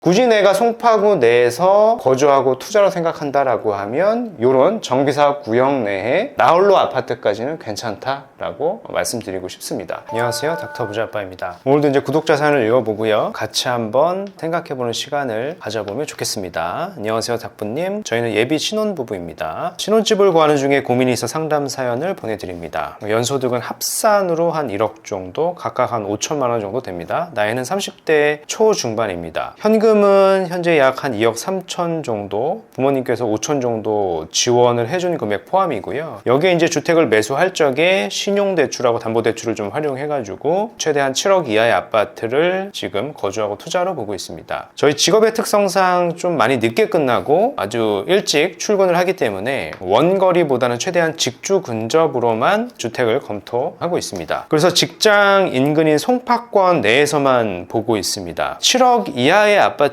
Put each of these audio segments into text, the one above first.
굳이 내가 송파구 내에서 거주하고 투자로 생각한다라고 하면 이런 정비사업 구역 내에 나홀로 아파트까지는 괜찮다라고 말씀드리고 싶습니다. 안녕하세요, 닥터 부자아빠입니다. 오늘도 이제 구독자 사연을 읽어보고요, 같이 한번 생각해보는 시간을 가져보면 좋겠습니다. 안녕하세요, 닥부님. 저희는 예비 신혼부부입니다. 신혼집을 구하는 중에 고민이 있어 상담 사연을 보내드립니다. 연소득은 합산으로 한 1억 정도, 각각 한 5천만 원 정도 됩니다. 나이는 30대 초중반입니다. 현금은 현재 약 한 2억 3천 정도, 부모님께서 5천 정도 지원을 해준 금액 포함이고요. 여기에 이제 주택을 매수할 적에 신용대출하고 담보대출을 좀 활용해가지고 최대한 7억 이하의 아파트를 지금 거주하고 투자로 보고 있습니다. 저희 직업의 특성상 좀 많이 늦게 끝나고 아주 일찍 출근을 하기 때문에 원거리보다는 최대한 직주 근접으로만 주택을 검토하고 있습니다. 그래서 직장 인근인 송파권 내에서만 보고 있습니다. 7억 이하의 아파트들이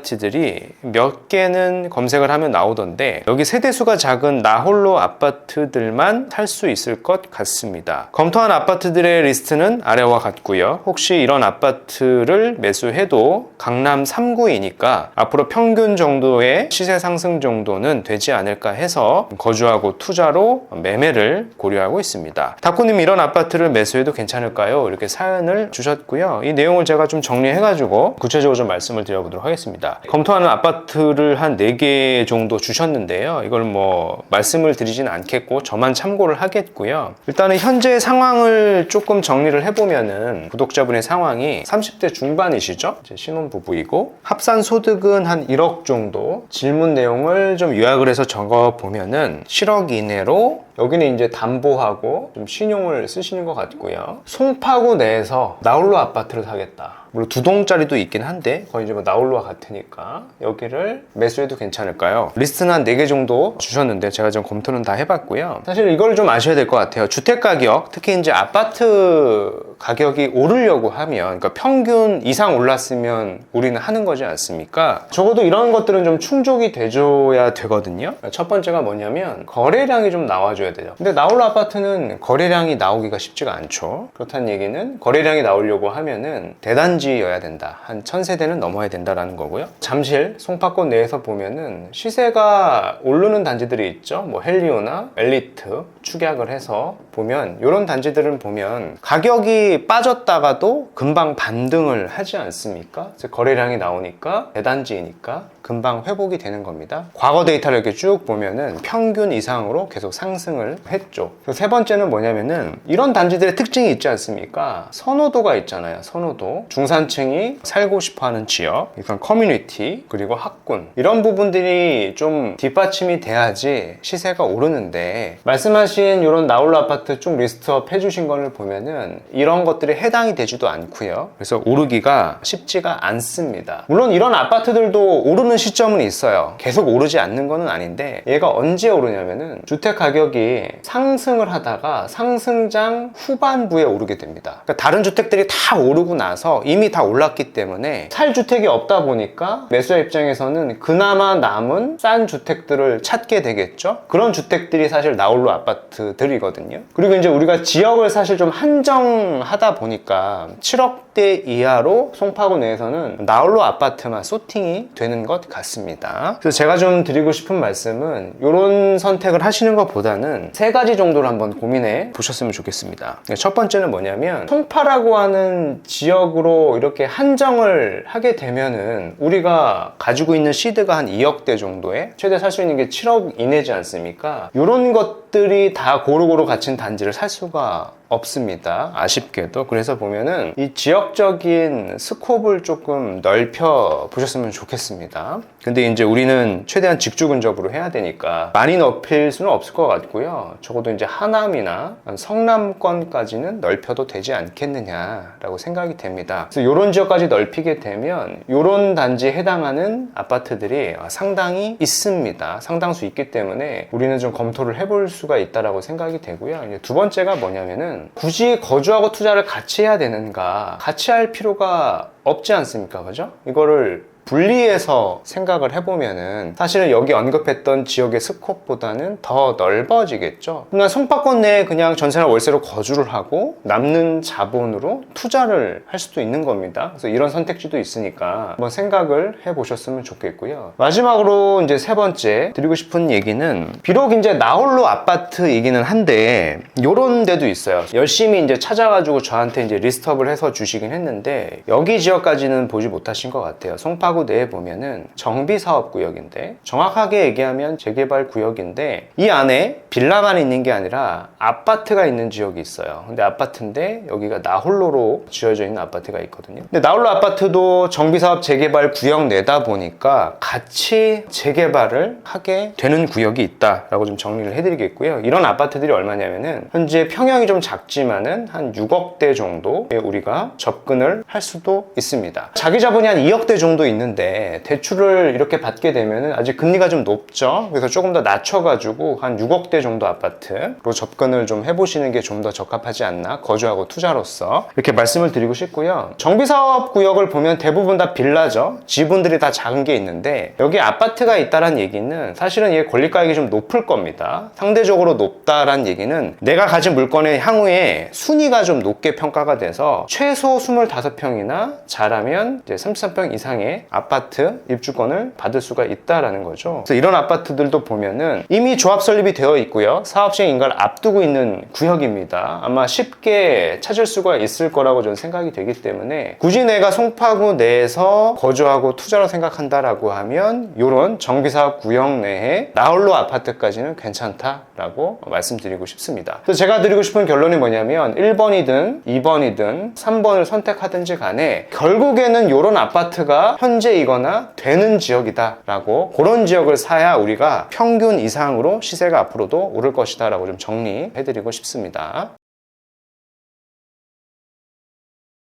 몇 개는 검색을 하면 나오던데, 여기 세대수가 작은 나홀로 아파트들만 살 수 있을 것 같습니다. 검토한 아파트들의 리스트는 아래와 같고요. 혹시 이런 아파트를 매수해도 강남 3구이니까 앞으로 평균 정도의 시세 상승 정도는 되지 않을까 해서 거주하고 투자로 매매를 고려하고 있습니다. 닥구님, 이런 아파트를 매수해도 괜찮을까요? 이렇게 사연을 주셨고요. 이 내용을 제가 좀 정리해가지고 구체적으로 좀 말씀을 드려보도록 하겠습니다. 검토하는 아파트를 한 4개 정도 주셨는데요. 이걸 뭐 말씀을 드리진 않겠고 저만 참고를 하겠고요. 일단은 현재 상황을 조금 정리를 해보면은, 구독자분의 상황이 30대 중반이시죠? 이제 신혼부부이고 합산 소득은 한 1억 정도, 질문 내용을 좀 요약을 해서 적어보면은 7억 이내로, 여기는 이제 담보하고 좀 신용을 쓰시는 것 같고요. 송파구 내에서 나홀로 아파트를 사겠다. 물론 2동짜리도 있긴 한데 거의 이제 뭐 나홀로와 같으니까 여기를 매수해도 괜찮을까요? 리스트는 한 4개 정도 주셨는데 제가 좀 검토는 다 해봤고요. 사실 이걸 좀 아셔야 될 것 같아요. 주택 가격, 특히 이제 아파트 가격이 오르려고 하면, 그러니까 평균 이상 올랐으면 우리는 하는 거지 않습니까? 적어도 이런 것들은 좀 충족이 돼줘야 되거든요. 첫 번째가 뭐냐면 거래량이 좀 나와줘야 돼요. 근데 나홀로 아파트는 거래량이 나오기가 쉽지가 않죠. 그렇다는 얘기는 거래량이 나오려고 하면은 대단지여야 된다. 한 1000세대는 넘어야 된다라는 거고요. 잠실, 송파권 내에서 보면은 시세가 오르는 단지들이 있죠. 뭐 헬리오나 엘리트 축약을 해서 보면, 이런 단지들은 보면 가격이 빠졌다가도 금방 반등을 하지 않습니까? 거래량이 나오니까, 대단지이니까 금방 회복이 되는 겁니다. 과거 데이터를 이렇게 쭉 보면은 평균 이상으로 계속 상승을 했죠. 세 번째는 뭐냐면은, 이런 단지들의 특징이 있지 않습니까? 선호도가 있잖아요. 선호도. 중산층이 살고 싶어하는 지역, 그러니까 커뮤니티, 그리고 학군, 이런 부분들이 좀 뒷받침이 돼야지 시세가 오르는데, 말씀하신 이런 나홀로 아파트 쭉 리스트업 해주신 거를 보면은 이런 것들이 해당이 되지도 않고요. 그래서 오르기가 쉽지가 않습니다. 물론 이런 아파트들도 오르는 시점은 있어요. 계속 오르지 않는 거는 아닌데, 얘가 언제 오르냐면은 주택 가격이 상승을 하다가 상승장 후반부에 오르게 됩니다. 그러니까 다른 주택들이 다 오르고 나서 이미 다 올랐기 때문에 살 주택이 없다 보니까 매수자 입장에서는 그나마 남은 싼 주택들을 찾게 되겠죠. 그런 주택들이 사실 나홀로 아파트들이거든요. 그리고 이제 우리가 지역을 사실 좀 한정하다 보니까 7억대 이하로 송파구 내에서는 나홀로 아파트만 소팅이 되는 것 같습니다. 그래서 제가 좀 드리고 싶은 말씀은, 이런 선택을 하시는 것보다는 3가지 정도를 한번 고민해 보셨으면 좋겠습니다. 첫 번째는 뭐냐면, 송파라고 하는 지역으로 이렇게 한정을 하게 되면은 우리가 가지고 있는 시드가 한 2억대 정도에 최대 살 수 있는 게 7억 이내지 않습니까? 이런 것들이 다 고루고루 갇힌 단지를 살 수가 없습니다. 아쉽게도. 그래서 보면은 이 지역적인 스콥을 조금 넓혀 보셨으면 좋겠습니다. 근데 이제 우리는 최대한 직주 근접으로 해야 되니까 많이 넓힐 수는 없을 것 같고요. 적어도 이제 하남이나 성남권까지는 넓혀도 되지 않겠느냐라고 생각이 됩니다. 그래서 이런 지역까지 넓히게 되면 이런 단지에 해당하는 아파트들이 상당히 있습니다. 상당수 있기 때문에 우리는 좀 검토를 해볼 수가 있다라고 생각이 되고요. 이제 두 번째가 뭐냐면은, 굳이 거주하고 투자를 같이 해야 되는가? 같이 할 필요가 없지 않습니까? 그죠? 이거를 분리해서 생각을 해보면은 사실은 여기 언급했던 지역의 스코프보다는 더 넓어지겠죠. 그냥 송파권 내에 그냥 전세나 월세로 거주를 하고 남는 자본으로 투자를 할 수도 있는 겁니다. 그래서 이런 선택지도 있으니까 한번 생각을 해보셨으면 좋겠고요. 마지막으로 이제 세 번째 드리고 싶은 얘기는, 비록 이제 나홀로 아파트이기는 한데 요런 데도 있어요. 열심히 이제 찾아가지고 저한테 이제 리스트업을 해서 주시긴 했는데 여기 지역까지는 보지 못하신 것 같아요. 송파구 내에 보면은 정비사업구역인데, 정확하게 얘기하면 재개발 구역인데 이 안에 빌라만 있는 게 아니라 아파트가 있는 지역이 있어요. 근데 아파트인데 여기가 나홀로로 지어져 있는 아파트가 있거든요. 근데 나홀로 아파트도 정비사업 재개발 구역 내다 보니까 같이 재개발을 하게 되는 구역이 있다라고 좀 정리를 해드리겠고요. 이런 아파트들이 얼마냐면은 현재 평형이 좀 작지만은 한 6억대 정도에 우리가 접근을 할 수도 있습니다. 자기 자본이 한 2억대 정도 있는데 대출을 이렇게 받게 되면은 아직 금리가 좀 높죠. 그래서 조금 더 낮춰가지고 한 6억대 정도 아파트로 접근을 좀 해보시는 게 좀 더 적합하지 않나, 거주하고 투자로서, 이렇게 말씀을 드리고 싶고요. 정비사업 구역을 보면 대부분 다 빌라죠. 지분들이 다 작은 게 있는데 여기 아파트가 있다는 얘기는 사실은 얘 권리가액이 좀 높을 겁니다. 상대적으로 높다란 얘기는 내가 가진 물건의 향후에 순위가 좀 높게 평가가 돼서 최소 25평이나 잘하면 이제 33평 이상의 아파트 입주권을 받을 수가 있다라는 거죠. 그래서 이런 아파트들도 보면은 이미 조합 설립이 되어 있고요. 사업 시행 인가를 앞두고 있는 구역입니다. 아마 쉽게 찾을 수가 있을 거라고 저는 생각이 되기 때문에, 굳이 내가 송파구 내에서 거주하고 투자로 생각한다라고 하면 이런 정비사업 구역 내에 나홀로 아파트까지는 괜찮다라고 말씀드리고 싶습니다. 그래서 제가 드리고 싶은 결론이 뭐냐면 1번이든 2번이든 3번을 선택하든지 간에 결국에는 이런 아파트가 현재이거나 되는 지역이다 라고, 그런 지역을 사야 우리가 평균 이상으로 시세가 앞으로도 오를 것이다 라고 좀 정리해드리고 싶습니다.